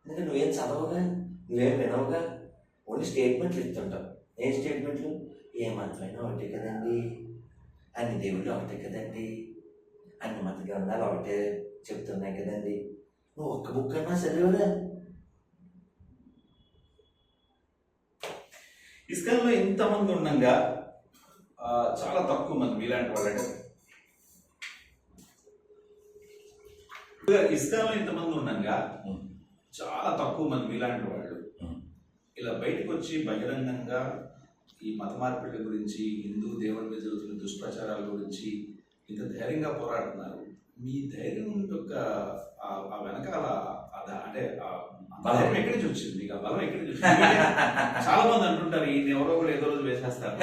ఇంకా నువ్వేం చదవగా, నువ్వేం వినవుగా, ఓన్లీ స్టేట్మెంట్లు ఇస్తుంటావు. ఏం స్టేట్మెంట్లు? ఏ మంత్రమైనా ఒకటే కదండి, అన్ని దేవుళ్ళు ఒకటే కదండి, అన్ని మత గ్రంథాలు ఒకటే చెప్తున్నాయి కదండి. నువ్వు ఒక్క బుక్ అన్నా చదివరా? ఇస్కాన్లో ఇంతమంది ఉండగా చాలా తక్కువ మంది మీలాంటి వాళ్ళంటే, ఇస్కాన్లో ఇంతమంది ఉండగా చాలా తక్కువ మంది మీలాంటి వాళ్ళు ఇలా బయటకు వచ్చి బహిరంగంగా ఈ మత మార్పిళ్ళ గురించి, హిందూ దేవుడి మీద జరుగుతున్న దుష్ప్రచారాల గురించి ఇంత ధైర్యంగా పోరాడుతున్నారు. మీ ధైర్యం యొక్క ఆ వెనకాల అంటే బలం ఎక్కడి నుంచి వచ్చింది? మీకు ఆ బలం ఎక్కడి నుంచి వచ్చింది? చాలా మంది అంటుంటారు ఈయన ఎవరో కూడా ఏదో రోజు వేసేస్తారు.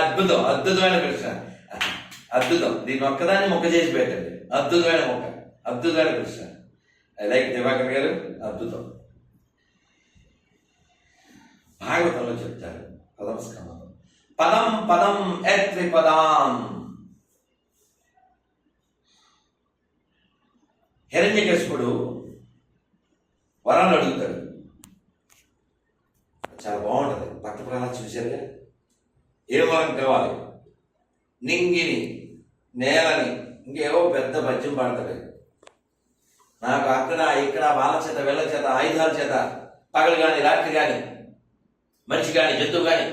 అద్భుతం, అద్భుతమైన ప్రశ్న, అద్భుతం. దీన్ని ఒక్కదాన్ని మొక్క చేసి పెట్టండి. అద్భుతమైన మొక్క, అద్భుతమైన ప్రశ్న. ఐ లైక్ దివాకర్ గారు, అద్భుతం. భాగవతంలో చెప్తారు పదం స్కందం, పదం పదం ఎత్రిపదాం. హిరణ్యకశిపుడు వరాలు అడుగుతాడు, చాలా బాగుంటుంది. భక్త ప్రహ్లాద చూశారుగా, ఏ వరం కావాలి? నింగిని, నేలని, ఇంకేవో పెద్ద పద్యం పాడతాడు. నాకు అక్కడ ఇక్కడ వాళ్ళ చేత వీళ్ళ చేత ఆయుధాల చేత పగలు కానీ రాత్రి కానీ మనిషి కానీ జంతువు కానీ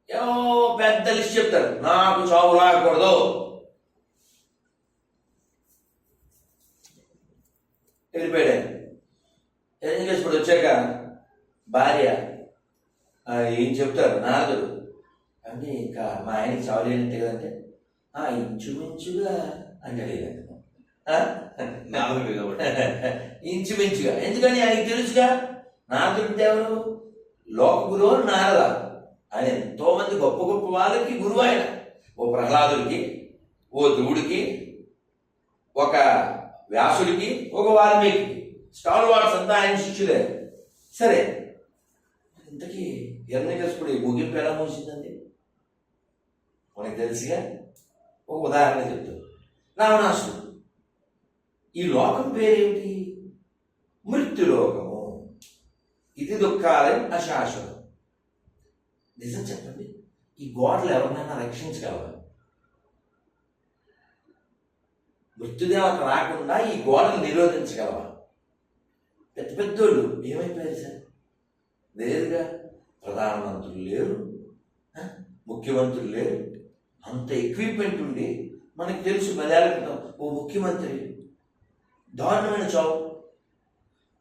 ఏవో పెద్ద లిస్ట్ చెప్తారు. నాకు చావు రాకూడదు. వెళ్ళిపోయాడు. ఏం చేసుకుంటూ వచ్చాక భార్య ఏం చెప్తారు నారదుడు అంటే, ఇంకా మా ఆయనకి చావు లేనంటే కదంటే ఇంచుమించుగా అంటే ఇంచుమించుగా. ఎందుకని ఆయనకి తెలుసుగా, నారదుడు ఎవరు? లోక గురువు నారద. ఆయన ఎంతో మంది గొప్ప గొప్ప వాళ్ళకి గురువు ఆయన. ఓ ప్రహ్లాదుడికి, ఓ ధ్రువుడికి, ఒక వ్యాసుడికి, ఒక వాల్మీకి, స్టాల్ వార్డ్స్ అంతా ఆయన శిష్యులే. సరే, ఇంతకీ హిరణ్యకశిపుడు ముగింపు ఎలా మూసిందండి మనకి తెలుసుగా. ఒక ఉదాహరణ చెప్తాను. రావణాసుడు. ఈ లోకం పేరేమిటి? మృత్యులోకము. ఇది దుఃఖాలయం అశాశ్వతం. నిజం చెప్పండి, ఈ గోడలు ఎవరినైనా రక్షించగలవా? మృత్యుదేవత రాకుండా ఈ గోడలు నిరోధించగలవా? పెద్ద పెద్దోళ్ళు ఏమైపోయారు సార్? లేదుగా. ప్రధానమంత్రులు లేరు, ముఖ్యమంత్రులు లేరు. అంత ఎక్విప్మెంట్ ఉండి మనకు తెలుసు 10 ఏళ్ల క్రితం ఓ ముఖ్యమంత్రి దారుణమైన చావు.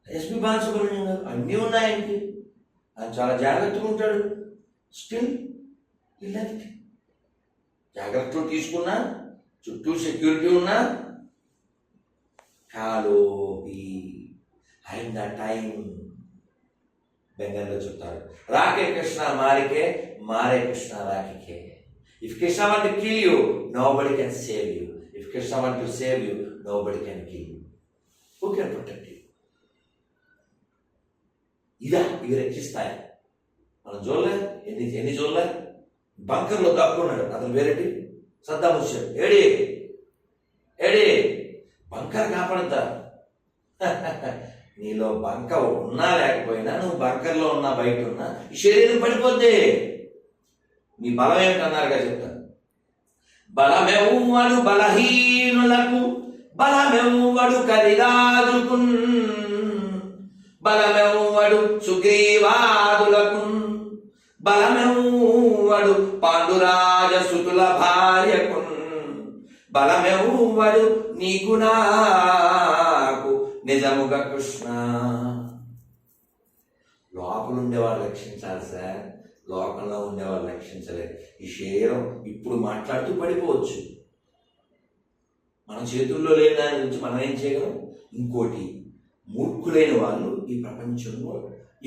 ఎస్పి బాలసుబ్రహ్మణ్యం గారు అన్నీ ఉన్నాయనికి, ఆయన చాలా జాగ్రత్తగా ఉంటాడు. స్టిల్ ఇలాంటి జాగ్రత్తలు తీసుకున్నా, చుట్టూ సెక్యూరిటీ ఉన్నా, కాలోపి అయిన టైం బెంగాల్లో చెప్తారు. రాకే కృష్ణ మారికే, మారే Krishna రాకికే. If Krishna want to kill you, nobody can save you. If Krishna want to save you, nobody can kill you. Who can protect you? ఇవి రక్షిస్తాయి. మనం చూడలే, ఎన్ని చూడలే. బంకర్లో దాక్కున్నాడు అతను, వేరేటి సద్దాం హుస్సేన్. ఏడి బంకర్ కాపాడుతా. నీలో బంక ఉన్నా లేకపోయినా, నువ్వు బంకర్లో ఉన్నా బయట ఉన్నా, ఈ శరీరం పడిపోద్ది. నీ బలం ఏమిటన్నారుగా చెప్తాను. బలమెవ్వడు బలహీనులకు, బలమెవ్వడు కరిరాజుకు, బలమెవ్వడు సుగ్రీవాదులకు, బలమెవ్వడు పాండురాజ సుతుల భార్యకు, బలమెవ్వడు నీకు నాకు నిజముగా కృష్ణ. లోపల ఉండేవాళ్ళు రక్షించాలి సార్, లోకంలో ఉండేవాళ్ళు రక్షించలేదు. ఈ శరీరం ఇప్పుడు మాట్లాడుతూ పడిపోవచ్చు. మన చేతుల్లో లేని దాని గురించి మనం ఏం చేయగలం? ఇంకోటి, మూర్ఖులైన వాళ్ళు ఈ ప్రపంచంలో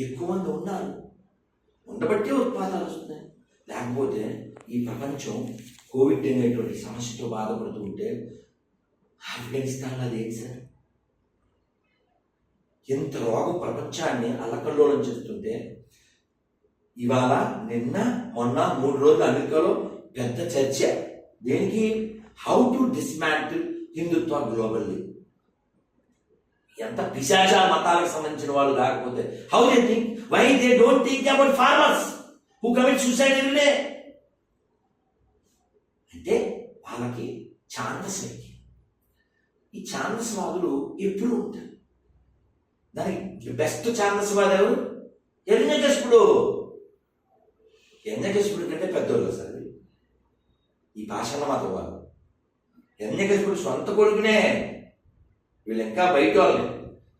ఎక్కువ మంది ఉన్నారు. ఉండబట్టే ఉత్పాతాలు వస్తున్నాయి. లేకపోతే ఈ ప్రపంచం కోవిడ్ అనేటువంటి సమస్యతో బాధపడుతూ ఉంటే ఆఫ్ఘనిస్తాన్లో అదేంటి సార్? ఎంత రోగం ప్రపంచాన్ని అల్లకల్లోలం చేస్తుంటే, ఇవాళ నిన్న మొన్న 3 రోజులు అమెరికాలో పెద్ద చర్చ. దేనికి? How to dismantle Hindutva globally. ఎంత పిశాచ మతాలకు సంబంధించిన వాళ్ళు కాకపోతే how they think, why they don't think about farmers who commit suicide every day? అంటే వాళ్ళకి ఛాందస్సులకి, ఈ ఛాందస్వాదులు ఎప్పుడు ఉంటారు. దానికి బెస్ట్ ఛాందస్వాది ఎవరు? హిరణ్యకశిపుడు. హిరణ్యకశిపుడు కంటే పెద్దోళ్ళు సార్ ఈ పాషాణ మతం వాళ్ళు. హిరణ్యకశిపుడు సొంత కొడుకునే, వీళ్ళు ఇంకా బయట వాళ్ళే.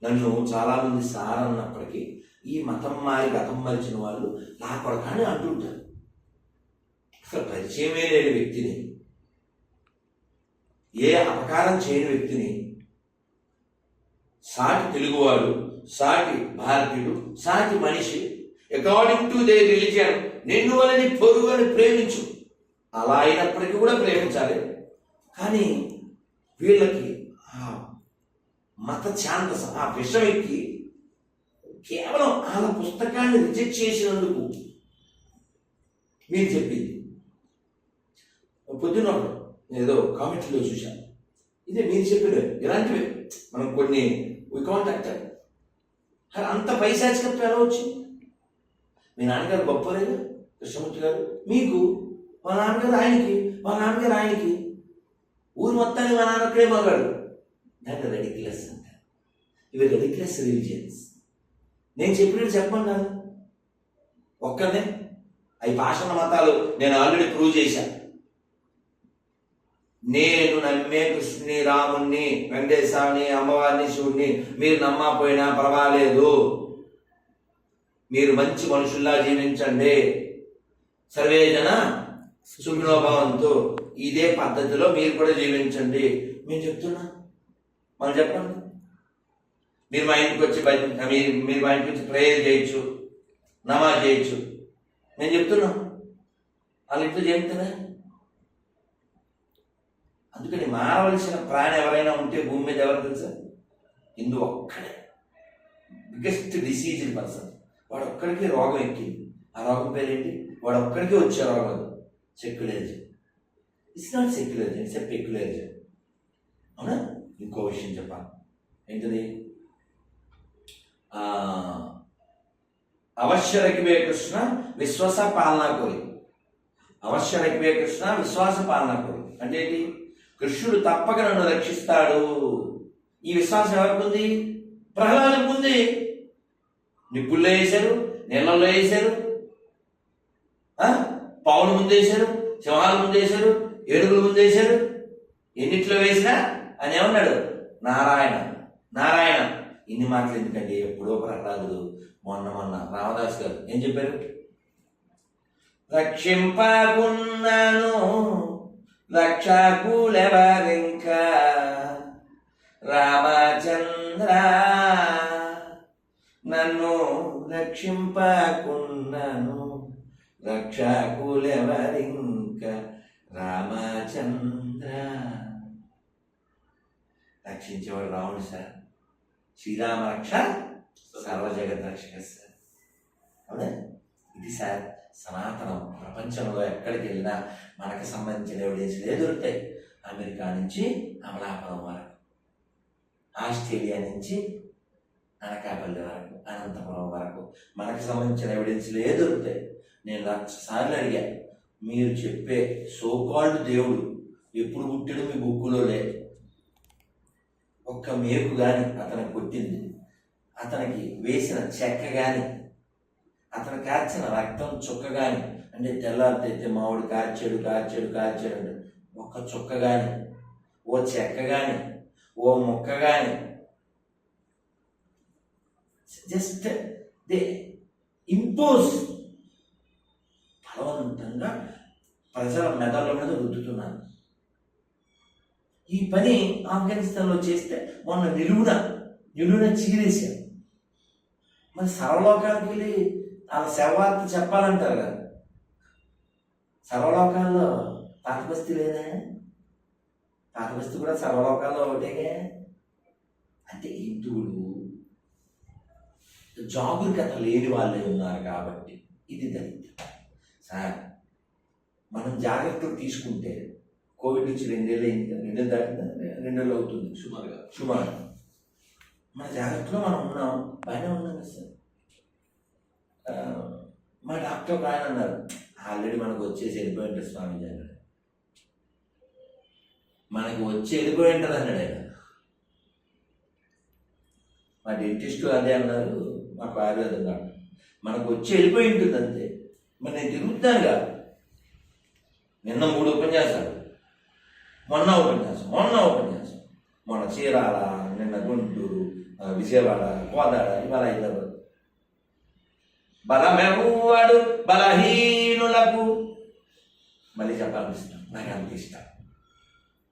నన్ను చాలామంది సార్ అన్నప్పటికీ ఈ మతం మారి గతం మరిచిన వాళ్ళు నా కొడకాని అంటుంటారు. అసలు పరిచయమే లేని వ్యక్తిని, ఏ అపకారం చేయని వ్యక్తిని, సాటి తెలుగువాడు, సాటి భారతీయుడు, సాటి మనిషి, అకార్డింగ్ టు దే రిలీజియన్ నిన్ను వాళ్ళని పొరుగు అని ప్రేమించు, అలా అయినప్పటికీ కూడా ప్రేమించాలి. కానీ వీళ్ళకి ఆ మత ఛాందస, ఆ విషం ఎక్కి కేవలం వాళ్ళ పుస్తకాన్ని రిజెక్ట్ చేసినందుకు మీరు చెప్పింది పొద్దున్న ఏదో కామెంట్లో చూశాను. ఇదే మీరు చెప్పిన ఇలాంటివే మనం కొన్ని కాంటాక్ట్ అంత పైశాచికత్వం ఎలా వచ్చింది? మీ నాన్నగారు గొప్పలేదా కృష్ణమూర్తి గారు? మీకు మా నాన్నగారు ఆయనకి, మా నాన్నగారు ఆయనకి, ఊరు మొత్తాన్ని మా నాన్నక్కడే మగాడు. దాన్ని రెడిక్యులస్ అంటారు. ఇవి రెడిక్యులస్ రిలీజియన్స్. నేను చెప్పినట్టు చెప్పమన్నాను ఒక్కనే. అవి పాషాణ మతాలు నేను ఆల్రెడీ ప్రూవ్ చేశాను. నేను నమ్మే కృష్ణుని, రాముణ్ణి, వెంకటేశ్వరుని, అమ్మవారిని, శివుడిని మీరు నమ్మకపోయినా పర్వాలేదు, మీరు మంచి మనుషుల్లా జీవించండి, సర్వే జన సుఖినో భవంతు, ఇదే పద్ధతిలో మీరు కూడా జీవించండి. మేము చెప్తున్నా, మనం చెప్పండి. మీరు మా ఇంటికి వచ్చి మీరు మా ఇంటికి వచ్చి ప్రేయర్ చేయొచ్చు, నమాజ్ చేయొచ్చు. నేను చెప్తున్నాం వాళ్ళ ఇంట్లో చెప్తారా? అందుకని మారవలసిన ప్రాణి ఎవరైనా ఉంటే భూమి మీద ఎవరు తెలుసా? హిందూ ఒక్కడే. Biggest deceased person. వాడు ఒక్కడికి రోగం ఎక్కింది. ఆ రోగం పేరేంటి? వాడు ఒక్కడికి వచ్చే రోగం secularism. It's not secularism, it's a peculiarism. అవునా? ఇంకో విషయం చెప్పాలి. ఏంటిది? అవశ్య రకివే కృష్ణ విశ్వాస పాలనా కోరి. అవశ్య రకివే కృష్ణ విశ్వాస పాలనా కోరి అంటే ఏంటి? కృష్ణుడు తప్పక నన్ను రక్షిస్తాడు. ఈ విశ్వాసం ఎవరికి ఉంది? ప్రహ్లాదునికి ఉంది. నిప్పుల్లో వేశారు, నీళ్ళల్లో వేశారు, పావుల ముందు వేశారు, సింహాల ముందు వేశారు, ఏడుగుల ముందు వేశారు. ఎన్నిట్లో వేసినా అని ఏమన్నాడు? నారాయణ నారాయణ. ఇన్ని మాటలు ఎందుకండి? ఎప్పుడో ప్రహ్లాదుడు మొన్న రామదాస్ గారు ఏం చెప్పారు? రక్షింపకున్నాను రక్షకులెవరింకా రామచంద్ర, నన్ను రక్షింపకున్నాను రక్షకులెవరింకా రామచంద్ర. రక్షించేవాడు రాముడు సార్. శ్రీరామ రక్ష సర్వ జగత్ రక్షక సార్. అవునా? ఇది సార్ సనాతనం. ప్రపంచంలో ఎక్కడికి వెళ్ళినా మనకు సంబంధించిన ఎవిడెన్స్లే దొరుకుతాయి. అమెరికా నుంచి అమలాపురం వరకు, ఆస్ట్రేలియా నుంచి అనకాపల్లి వరకు, అనంతపురం వరకు మనకు సంబంధించిన ఎవిడెన్స్లే దొరుకుతాయి. నేను 1,00,000 సార్లు అడిగా, మీరు చెప్పే సోకాల్డ్ దేవుడు ఎప్పుడు పుట్టాడు మీ బుక్కులో లేదు. ఒక్క మేకు కానీ అతనికి కొట్టింది, అతనికి వేసిన చెక్క కానీ, అతను కార్చిన రక్తం చుక్క కానీ, అంటే తెల్లారితే మామిడి కార్చాడు అంటే ఒక్క చుక్క కానీ, ఓ చెక్క కానీ, ఓ ముక్క కానీ, జస్ట్ దే ఇంపోజ్, బలవంతంగా ప్రజల మెదళ్ళ మీద రుద్దుతున్నారు. ఈ పని ఆఫ్ఘనిస్తాన్లో చేస్తే మొన్న నిలువున చీరేశారు. మరి సర్వలోకానికి వెళ్ళి వాళ్ళ శవార్త చెప్పాలంటారు కదా. సర్వలోకాల్లో పాతబస్తీ లేదా? పాతబస్తీ కూడా సర్వలోకాల్లో ఒకటేగా. అంటే హిందువులు జాగరూకత లేని వాళ్ళే ఉన్నారు కాబట్టి ఇది దళితం సార్. మనం జాగ్రత్తలు తీసుకుంటే కోవిడ్ నుంచి 2 ఏళ్ళు అయింది కదా, 2 ఏళ్ళు దాటిందా? 2 నెలలు అవుతుంది సుమారుగా. సుమారు. మన జాగ్రత్తలో మనం ఉన్నాం, బాగానే ఉన్నాం కదా సార్. మా డాక్టర్ ఒక ఆయన అన్నారు, ఆల్రెడీ మనకు వచ్చేసి వెళ్ళిపోయి ఉంటుంది స్వామీజీ అన్నాడు. మనకి వచ్చి వెళ్ళిపోయి ఉంటుంది అన్నాడు ఆయన. మా డెంటిస్ట్ అదే అన్నారు, మాకు ఆయుర్వేదం డాక్టర్, మనకు వచ్చి వెళ్ళిపోయి ఉంటుంది అంతే. మరి నేను తిరుగుతున్నానుగా, నిన్న 3 ఉపన్యాసాలు, మొన్న ఉపన్యాసం, మొన్న చీరాల, నిన్న గుంటూరు, విజయవాడ, కోదాడ, ఇవాళ హైదరాబాద్. బలమెవ్వడు బలహీనులకు, మళ్ళీ చెప్పాలనిపిస్తాం, నాకు అంత ఇష్టం.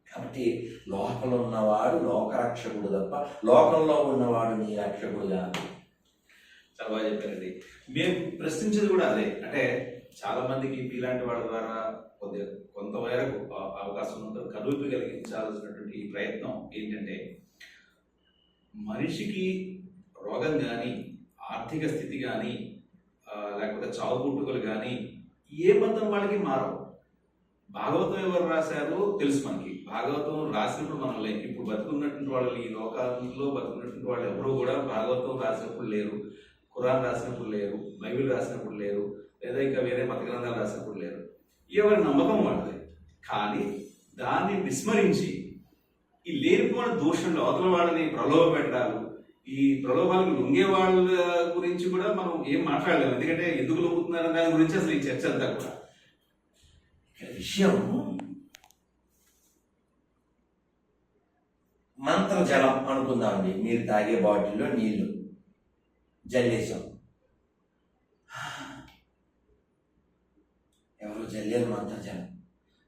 కాబట్టి లోపల ఉన్నవాడు లోకరక్షకుడు తప్ప లోకంలో ఉన్నవాడు నీ రక్షకుడు కాదు. చాలా బాగా చెప్పారండి. మేము ప్రశ్నించేది కూడా అదే. అంటే చాలా మందికి ఇలాంటి వాళ్ళ ద్వారా కొద్దిగా కొంతవరకు అవకాశం ఉంటుంది, కనువిప్పు కలిగించాల్సినటువంటి ఈ ప్రయత్నం ఏంటంటే, మనిషికి రోగం కానీ, ఆర్థిక స్థితి కానీ, లేకపోతే చావు పుట్టుకలు కానీ ఏ మతం వాళ్ళకి మారవు. భాగవతం ఎవరు రాశారో తెలుసు మనకి. భాగవతం రాసినప్పుడు మనం లేము. ఇప్పుడు బతుకున్నటువంటి వాళ్ళు, ఈ లోకాలలో బతుకున్నటువంటి వాళ్ళు ఎవరు కూడా భాగవతం రాసినప్పుడు లేరు, ఖురాన్ రాసినప్పుడు లేరు, బైబిల్ రాసినప్పుడు లేరు, లేదా ఇంకా వేరే మత గ్రంథాలు రాసినప్పుడు లేరు. ఎవరి నమ్మకం వాళ్ళది. కానీ దాన్ని విస్మరించి ఈ లేనిపోయిన దోషంలో అవతల వాళ్ళని ప్రలోభ పెట్టాలి. ఈ ప్రలోభాలకు లొంగే వాళ్ళ గురించి కూడా మనం ఏం మాట్లాడలేము. ఎందుకంటే ఎందుకు లొంగుతున్నారని దాని గురించి అసలు ఈ చర్చ అంతా కూడా. విషయం మంత్రజలం అనుకుందామండి. మీరు తాగే బాటిల్లో నీళ్లు జల్లేసాం, ఎవరు జల్లేరు మంత్రజలం,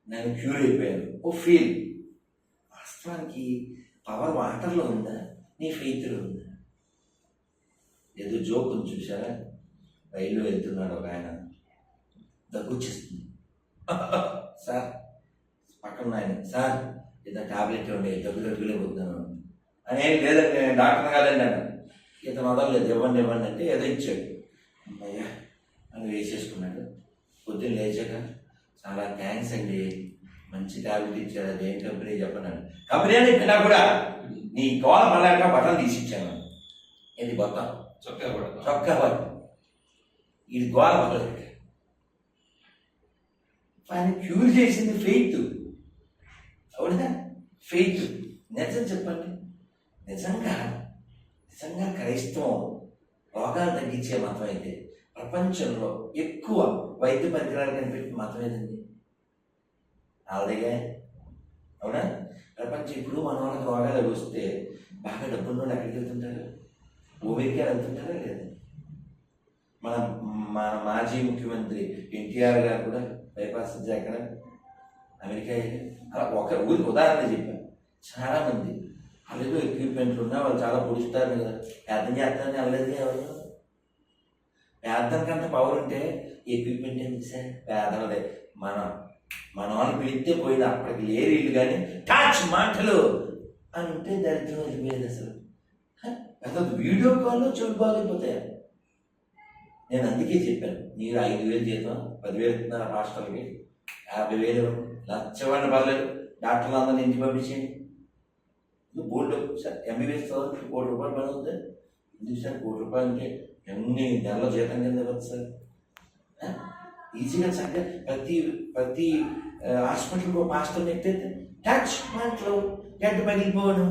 నేను క్యూర్ అయిపోయాను, ఓ ఫీల్. వాస్తవానికి పవర్ వాటర్లో ఉందా, నీ ఫెయిత్లో ఉందా? ఏదో జోక్ ఉంది చూసారా, రైల్లో వెళ్తున్నాడు ఒక ఆయన, దగ్గొచ్చేస్తుంది, సార్ పక్కన ఆయన, సార్ ఏదో టాబ్లెట్ ఉండే దగ్గులే పోతున్నాను అని. ఏం లేదండి, నేను డాక్టర్ కాదండి అన్న. ఇతను వదలలేదు, ఇవ్వండి అంటే ఏదో ఇచ్చాడు. అమ్మయ్యా అని వేసేసుకున్నాడు. పొద్దున్న లేచాక, చాలా థ్యాంక్స్ అండి, మంచి టాబ్లెట్ ఇచ్చారు, అదేం కంపెనీ చెప్పన్నాడు. కంపెనీ అని పిన్నా కూడా నీ గోల పడలేక బట్టలు తీసిచ్చాను. ఇది మొత్తం చొక్కా పడు, ఇది గోల పడలేక. ఆయన క్యూర్ చేసింది ఫెయిత్, అవునా? ఫెయిత్. నిజం చెప్పండి, నిజంగా క్రైస్తవం రోగాలు తగ్గించే మతం అయితే ప్రపంచంలో ఎక్కువ వైద్య పరికరాలు కనిపెట్టిన మతం ఏదండి? ఆవిడగా, అవునా? ప్రపంచం ఇప్పుడు మన వాళ్ళకి రోగాలు వస్తే బాగా డబ్బున్న వాళ్ళు ఎక్కడికి వెళ్తుంటారు? అమెరికా వెళ్తుంటారా లేదా? మన మాజీ ముఖ్యమంత్రి ఎన్టీఆర్ గారు కూడా బైపాస్ ఎక్కడ అమెరికా. అలా ఒక ఊరికి ఉదాహరణ చెప్పాను. చాలామంది వాళ్ళేదో ఎక్విప్మెంట్లు ఉన్నా వాళ్ళు చాలా పొడుస్తారు కదా, ప్రార్థన చేస్తారని వెళ్ళలేదు ఎవరు. ప్రార్థన కంటే పవర్ ఉంటే ఎక్విప్మెంట్ ఎందుకు సార్? ప్రార్థనదే. మన వాళ్ళు పిలిస్తే పోయినా అప్పటికి లేరు ఇల్లు, కానీ టచ్ మాటలు అని ఉంటే దరిద్రం వెళ్ళిపోయేది. అసలు వీడియో కాల్లో చెడు బాగైపోతాయి. నేను అందుకే చెప్పాను, మీరు 5,000 జీతం 10,000 ఇస్తున్నారు హాస్టల్కి, 50,000 లక్షవాడిని పర్లేదు, డాక్టర్లు అందరినీ ఇంటికి పంపించేయండి. బోర్డు సార్ ఎంబీబీఎస్ చదవచ్చు, ₹1 కోటి పని అవుతుంది. ఎందుకు సార్ ₹1 కోటి అంటే ఎన్ని నెలల జీతం కింద ఇవ్వచ్చు సార్? ఈజీగా చక్కగా ప్రతి హాస్పిటల్కి ఒక హాస్టల్ ఎట్టయితే టచ్ మాటలు గడ్డ పగిలిపోవడం.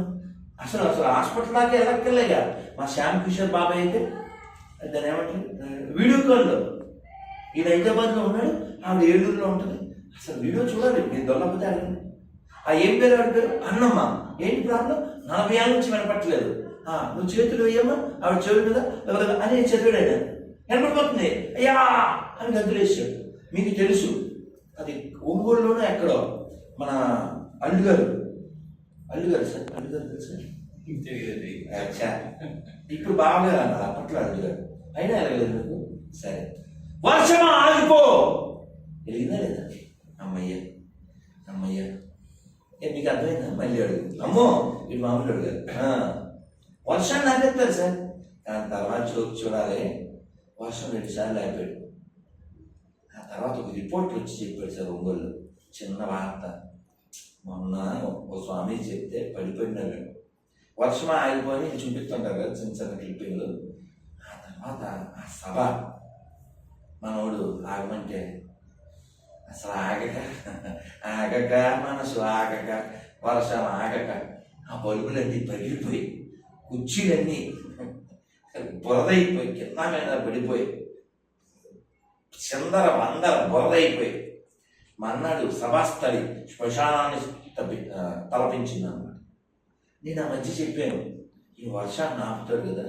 అసలు హాస్పిటల్ దాకా వెళ్ళక్కర్లేగా. మా శ్యామ్ కిషోర్ బాబాయ్ అయితే దాన్ని ఏమంటారు, వీడియో కాల్లో ఈయన హైదరాబాద్లో ఉన్నాడు, ఆవిడ ఏలూరులో ఉంటుంది. అసలు వీడియో చూడాలి, నేను దొల్లకపోతే అడగండి. ఏం పేరు ఆవిడ పేరు? అన్నమ్మ. ఏంటి ప్రాబ్లం? 40 ఏళ్ళ నుంచి వినపట్టలేదు. నువ్వు చేతులు వేయమ్మా ఆవిడ చెవి మీద అని చదివాడు ఆయన. కనపడిపోతుంది, అయ్యా అని గంతులేసాడు. మీకు తెలుసు అది ఒంగోలులోనూ ఎక్కడో మన అల్లుగారు సార్, అల్లుగారు తెలుసు. ఇప్పుడు బాగా అప్పట్లో అల్లుగారు అయినా ఎలాగలేదు మీకు. సరే, వర్షమా ఆగిపో, వెలిగిందా లేదా? అమ్మయ్య మీకు అర్థమైందా? మళ్ళీ అడుగు. అమ్మో ఇటు మామూలు అడిగారు. వర్షాన్ని ఆపేస్తారు సార్. దాని తర్వాత చూడాలి, వర్షం 2 సార్లు ఆపాడు. ఆ తర్వాత ఒక రిపోర్ట్ వచ్చి చెప్పాడు సార్, ఒంగోలు చిన్న వార్త, మొన్న ఓ స్వామి చెప్తే పడిపోయినారు. వర్షం ఆగిపోయి చూపిస్తుంటారు కదా చిన్న చిన్న క్లిప్పింగ్లు. ఆ తర్వాత ఆ సభ మనోడు ఆగమంటే అసలు ఆగక మనసు ఆగక వర్షం ఆగక ఆ బల్బులన్నీ పగిలిపోయి కుర్చీలన్నీ బురదైపోయి కింద మీద పడిపోయి చిందర వందర బురదైపోయి మన్నాడు సభాస్థలి శ్మశానాన్ని తలపించింది అన్నమాట. నేను ఆ మధ్య చెప్పాను, ఈ వర్షాన్ని ఆపుతాడు కదా.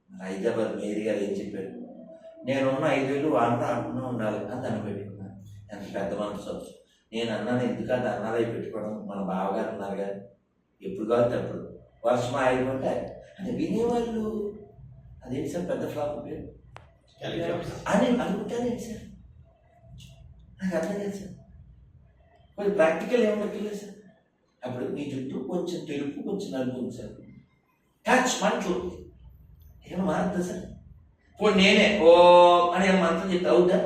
హైదరాబాద్ మేరీ గారు ఏం చెప్పారు, నేనున్న 5 ఏళ్ళు వారంతా ఆకుండా ఉండాలి అని దాన్ని పెట్టుకున్నాను. ఎంత పెద్ద మనసు. నేను అన్నాను, ఎందుకంటే అన్నాలే పెట్టుకోవడం, మన బావగారు ఉన్నారు కదా, ఎప్పుడు కావాలి అప్పుడు వర్షం ఆగిపోతే అని వినేవాళ్ళు. అదేంటి సార్ పెద్ద ఫ్లాప్ పేరు అని అనుకుంటారేంటి సార్, నాకు అర్థం లేదు సార్. కొంచెం ప్రాక్టికల్ ఏమన్నట్లేదు సార్. అప్పుడు మీ జుట్టు కొంచెం తెలుపు కొంచెం నలుపు ఉంది సార్, టచ్ మంటలు ఏమైనా మారుతుంది సార్. ఇప్పుడు నేనే ఓ అని మంత్రం చెప్తే అవుద్దా?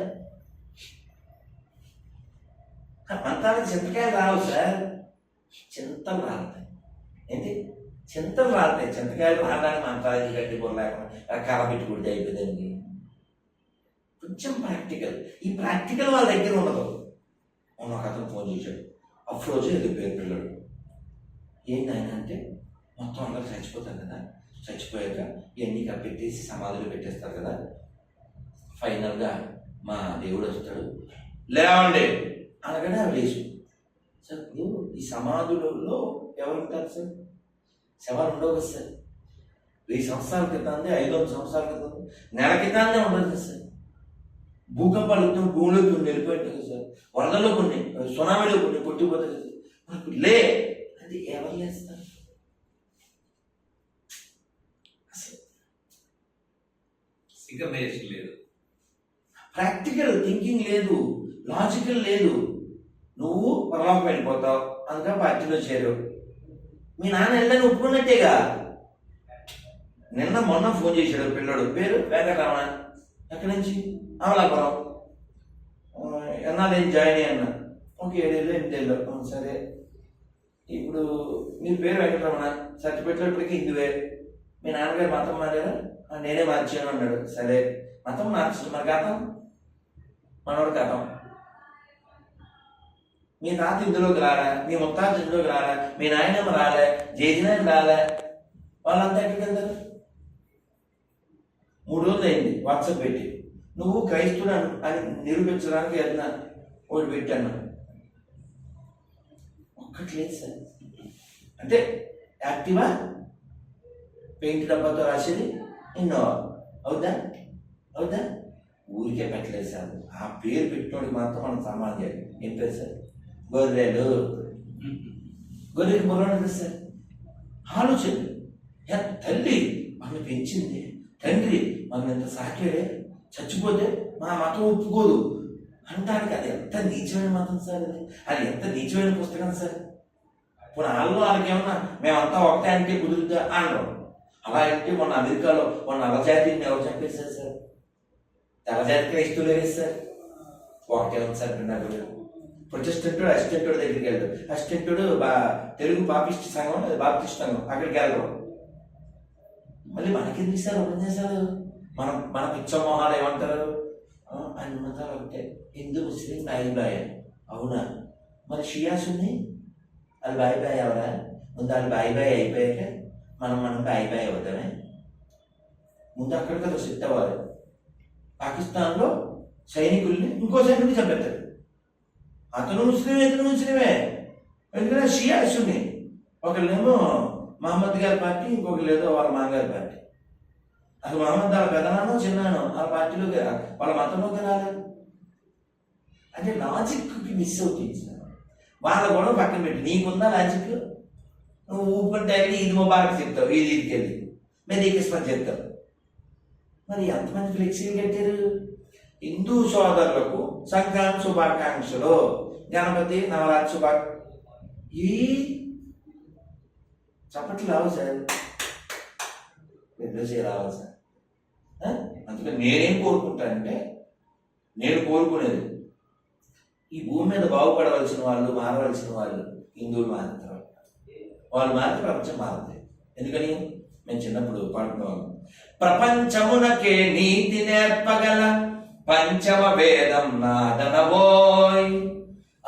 మంత్రానికి చింతకాయలు రావు సార్, చింతలు రాలుతాయి. ఏంటి చింతలు రాలుతాయి. చింతకాయలు రావడానికి మంత్రానికి గట్టి లేకుండా కర్ర పెట్టి కొడితే అయిపోయిందండి. కొంచెం ప్రాక్టికల్. ఈ ప్రాక్టికల్ వాళ్ళ దగ్గర ఉండదు. మొన్న ఒక అతను ఫోన్ చేశాడు, అఫ్రోజు ఏదో పేరు పిల్లడు. ఏంటి ఆయన అంటే, మొత్తం అందరూ చచ్చిపోతారు కదా, చచ్చిపోయాక ఇవన్నీ కప్పెట్టేసి సమాధిలో పెట్టేస్తారు కదా, ఫైనల్గా మా దేవుడు వస్తాడు, లేవండి అనగానే అవి లేచి సార్. ఇప్పుడు ఈ సమాధులలో ఎవరు ఉంటారు సార్? శవాలు ఉండవు కదా సార్. 1000 సంవత్సరాల క్రితం, 500 సంవత్సరాల క్రితం, నెల క్రితాన్నే ఉండదు కదా సార్. భూకంపాలు భూమిలో కొన్ని వెళ్ళిపోయింటాయి కదా సార్, వరదల్లో కొన్ని, సునామీలో కొన్ని కొట్టిపోతాయి కదా సార్. లే అది ఎవరు లేస్తారు? సింక్రనైజేషన్ లేదు, ప్రాక్టికల్ థింకింగ్ లేదు, లాజికల్ లేదు. నువ్వు పరలోకం వెళ్ళిపోతావు, అందుకని పార్టీలో చేరు. మీ నాన్న వెళ్ళని ఒప్పుకున్నట్టేగా. నిన్న మొన్న ఫోన్ చేశాడు పిల్లడు, పేరు వెంకటరమణ, ఎక్కడి నుంచి? అమలాపురం. ఎన్నాళ్ళు ఏం జాయిన్ అయ్యా? ఒక 7 ఏళ్ళు 8 ఏళ్ళు. సరే, ఇప్పుడు మీ పేరు వెంకటరమణ, సర్టిఫికెట్లప్పటికీ హిందువే, మీ నాన్నగారు మతం మారారా? నేనే మార్చాను అన్నాడు. సరే, మతం మార్చు, మరి గతం మనోడు కథం. మీ తాత ఇందులోకి రాలే, మీ ముత్తాత ఇందులోకి రాలే, మీ నాయనమ్మ రాలే, జేజీనాయన రాలే, వాళ్ళంతా ఎక్కడికి వెళ్తారు? 3 రోజులు అయింది వాట్సాప్ పెట్టి, నువ్వు క్రైస్తుడు అని నిరూపించడానికి ఏదైనా ఒకటి పెట్టాను. ఒక్కటి లేదు సార్. అంటే యాక్టివా పెయింట్ డబ్బాతో రాసేది ఇన్నోవా అవుద్దా? అవుద్దా? ఊరికే పెట్టలేదు సార్. ఆ పేరు పెట్టినోడికి మాత్రం మనం సన్మానం చేయాలి. ఏం పేరు సార్? గొర్రెలు. గొర్రెకి బుర్ర సార్. ఆలోచన. తల్లి మనల్ని పెంచింది, తండ్రి మనల్ని ఎంత సాకాడే, చచ్చిపోతే మా మతం ఒప్పుకోదు అంటానికి అది ఎంత నీచమైన మతం సార్. అది ఎంత నీచమైన పుస్తకం సార్. ఇప్పుడు వాళ్ళకి ఏమన్నా మేమంతా ఒకటే అంటే కుదురుతా అనడం. అలా అంటే మొన్న అమెరికాలో మొన్న నల్లజాతిని ఎవరు చంపేశారు సార్? తెల్లజాతి క్రైస్తువులు లేదు సార్. ఒకటే ఉంది సార్. పిన్నడు ప్రొటెస్టెంటుడు అసిస్టెంటుడు దగ్గరికి వెళ్తాడు. అసిస్టెంటుడు తెలుగు బాపిస్ట్ సంఘం, బాప్టిస్ట్ సంఘం, అక్కడికి వెళ్తాం. మళ్ళీ మనకెందుకు సార్ ఉపన్యాసాలు? మన పిచ్చమోహాలు ఏమంటారు? అని ఉన్నతారు ఒకటే, హిందూ ముస్లిం బాయ్ బాయ్. అవునా? మరి షియాసుని అది బాయ్ బాయ్ అవరా? ముందు వాళ్ళు బాయ్ బాయ్ అయిపోయాక మనం బాయ్ బాయ్ అవుతామే. ముందు అక్కడ కదా సెట్ అవ్వాలి. పాకిస్తాన్లో సైనికుల్ని ఇంకో సైనికుల్ని చంపేస్తాడు. అతను ముస్లిమే, ఇతను ముస్లిమే. ఎందుకంటే షియాసుని ఒకళ్ళేమో మహమ్మద్ గారి పార్టీ, ఇంకొకరు ఏదో వాళ్ళ మామగారి పార్టీ. అసలు మహమ్మద్ వాళ్ళ పెదనానో చిన్నానో వాళ్ళ పార్టీలోకి వాళ్ళ మతంలోకి రాలేదు. అంటే లాజిక్కి మిస్ అవుతుంది. వాళ్ళ గొడవ పక్కన పెట్టి నీకుందా లాజిక్? నువ్వు ఊపుకుంటే ఇది ముబారక్ చెప్తావు, ఇది వెళ్ళి మెరీ క్రిస్మస్ చెప్తావు. మరి ఎంతమంది ఫ్లెక్సీలు కట్టారు? హిందూ సోదరులకు సంక్రాంతి శుభాకాంక్షలు, గణపతి నవరాత్రి ఈ చప్పట్లు రావు సార్, పెద్ద రావాలి సార్. అందుకని నేనేం కోరుకుంటానంటే, నేను కోరుకునేది ఈ భూమి మీద బాగుపడవలసిన వాళ్ళు, మారవలసిన వాళ్ళు హిందువులు మాత్రం. వాళ్ళు మాత్రం ప్రపంచం మారుతుంది. ఎందుకని మేము చిన్నప్పుడు పాడుకునేవాళ్ళం, ప్రపంచమునకే నీతి నేర్పగల పంచమ వేదం నాదనవోయ్,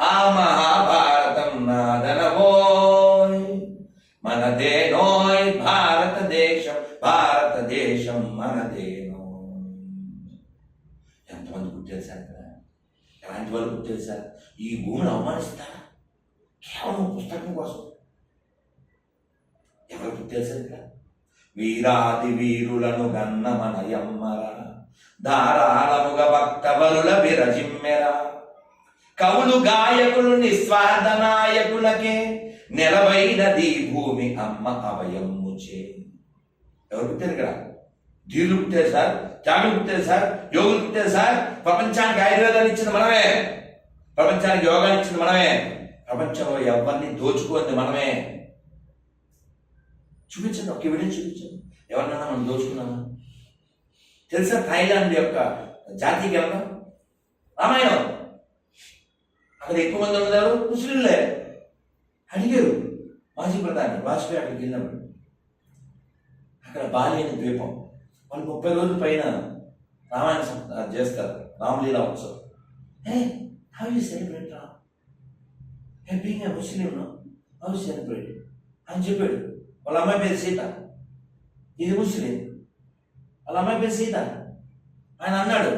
ఆ మహాభారతం నాదనవోయ్, మనదేనోయ్ భారతదేశం, భారతదేశం మనదేనో. ఎంతమంది పుట్టారు సార్ ఇక్కడ? ఎలాంటి వాళ్ళు పుట్టారు సార్? ఈ భూమిని అవమానిస్తారా కేవలం పుస్తకం కోసం? ఎవరు పుట్టారు సార్ ఇక్కడ? వీరాది వీరులను గన్న మన యమ్మర, ధారాళముగా భక్తవరుల విరజిమ్మెర, కవులు గాయకులు నిస్వార్థ నాయకులకే నెలవైనది భూమి అమ్మ అభయముచే. ఎవరు పుట్టారు ఇక్కడ? ధీరులు పుట్టారు సార్, త్యాగులు పుట్టారు సార్, యోగులు పుట్టారు సార్. ప్రపంచానికి ఆయుర్వేదాన్ని ఇచ్చింది మనమే, ప్రపంచానికి యోగాన్ని ఇచ్చింది మనమే, ప్రపంచంలో ఎవరిని దోచుకోండి మనమే. చూపించండి, ఒక ఎవిడెన్స్ చూపించండి. ఎవరినైనా మనం దోచుకున్నామా? తెలుసా థాయిలాండ్ యొక్క జాతీయ గ్రంథం రామాయణం? అక్కడ ఎక్కువ మంది ఉన్నారు ముస్లింలే. అడిగారు మాజీ ప్రధాని వాజ్పేయి అక్కడికి వెళ్ళినప్పుడు, అక్కడ బాలి అనే ద్వీపం, వాళ్ళు 30 రోజుల పైన రామాయణ చేస్తారు, రామలీలా ఉత్సవం. How you celebrate Ram? Being a Muslim how you celebrate అని చెప్పాడు. వాళ్ళ అమ్మాయి పేరు సీత, ఇది ముస్లిం, వాళ్ళ అమ్మాయి పేరు సీత. ఆయన అన్నాడు,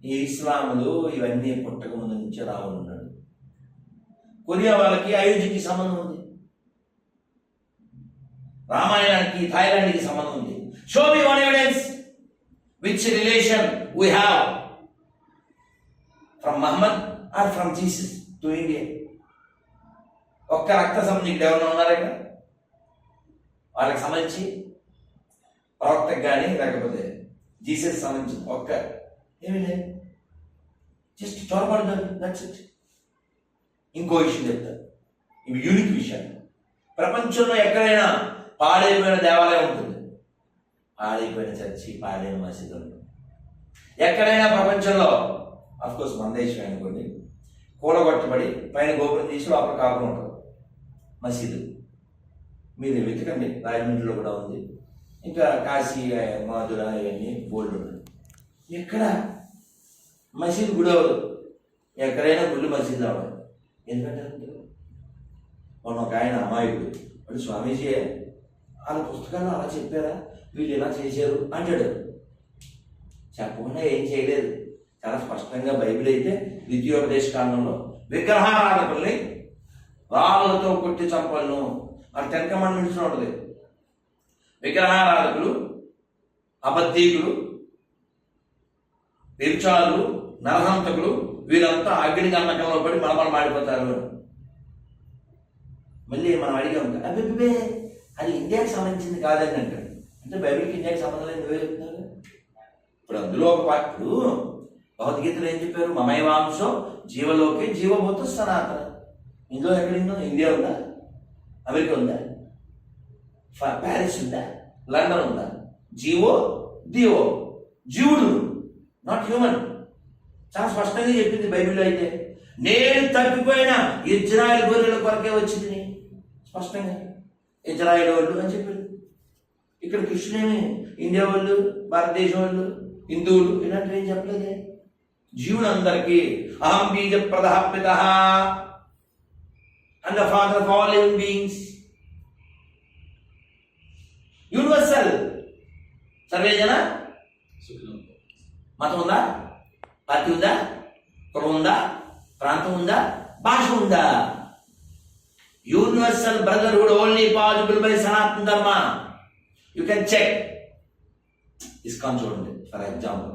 ఈ ఇస్లాములు ఇవన్నీ పుట్టక ముందు నుంచే రాముడు ఉన్నాడు. కొరియా వాళ్ళకి అయోధ్యకి సంబంధం ఉంది, రామాయణానికి థాయిలాండ్కి సంబంధం ఉంది. Show me one evidence which relation we have from Muhammad or from Jesus to India. ఒక్క రక్త సంబంధికుడు ఎవరైనా ఉన్నారా ఇక్కడ? వాళ్ళకి సంబంధించి ప్రవక్తకు కానీ లేకపోతే జీసస్ సంబంధించి ఒక్క ఏమీ లేదు. జస్ట్ చొరబడి దట్స్ ఇట్. ఇంకో విషయం చెప్తారు, ఇవి యూనిక్ విషయాలు. ప్రపంచంలో ఎక్కడైనా పాడైపోయిన దేవాలయం ఉంటుంది, పాడైపోయిన చర్చి, పాడైన మసీదు ఉంటుంది. ఎక్కడైనా ప్రపంచంలో అఫ్కోర్స్ మన దేశం అనుకోండి, కూలగొట్టబడి పైన గోపురం తీసి లోపల కాపురం ఉంటుంది మసీదు. మీరు వెతకండి, రాజమండ్రిలో కూడా ఉంది, ఇంకా కాశీ, మాధుర, ఇవన్నీ బోల్డ్ ఉన్నాయి. ఎక్కడ మసీదు గుడి అవ్వదు, ఎక్కడైనా గుళ్ళు మసీదు అవ్వదు. ఎందుకంటే మొన్న ఒక ఆయన అమాయకుడు, వాడు స్వామీజీ వాళ్ళ పుస్తకాలు అలా చెప్పారా, వీళ్ళు ఇలా చేశారు అంటాడు. చెప్పకుండా ఏం చేయలేదు. చాలా స్పష్టంగా బైబిల్ అయితే ద్వితీయోపదేశ కాండంలో విగ్రహారాధకుల్ని రాళ్ళతో కొట్టి చంపలను అని 10 కమాండ్మెంట్స్ ఉంటుంది. విగ్రహారాధకులు, అబద్ధీకులు, వ్యభిచారులు, నరహంతకులు, వీరంతా అగ్ని గంధకంలో పడి మలమల మాడిపోతారు. మళ్ళీ మనం అడిగాం, అబ్బే అది ఇండియాకి సంబంధించింది కాదని అంటాడు. అంటే బైబిల్కి ఇండియాకి సంబంధం లేదు, నువ్వే చెప్తున్నారు. ఇప్పుడు అందులో ఒక ఇప్పుడు భగవద్గీతలో ఏం చెప్పారు? మమైవాంశం జీవలోకే జీవభూత సనాతన. ఇందులో ఎక్కడిందో? ఇండియా ఉందా? అమెరికా ఉందా? ప్యారిస్ ఉందా? లండన్ ఉందా? జీవో దీవో, జీవుడు, నాట్ హ్యూమన్. చాలా స్పష్టంగా చెప్పింది బైబిల్లో. అయితే నేను తప్పిపోయిన ఇజ్రాయెల్ గొర్రెల కొరకే వచ్చింది స్పష్టంగా, ఇజ్రాయెల్ వాళ్ళు అని చెప్పారు. ఇక్కడ కృష్ణుడేమి ఇండియా వాళ్ళు, భారతదేశం వాళ్ళు, హిందువులు ఇలాంటివి ఏం చెప్పలేదే. జీవుడు అందరికీ అహం బీజ ప్రదః పితః and the father of all living beings. Universal. సర్వే జన మతం ఉందా? పార్టీ ఉందా? కులం ఉందా? ప్రాంతం ఉందా? భాష ఉందా? Universal brotherhood only possible by Sanatana Dharma. You can check. ISKCON చూడండి ఫర్ ఎగ్జాంపుల్.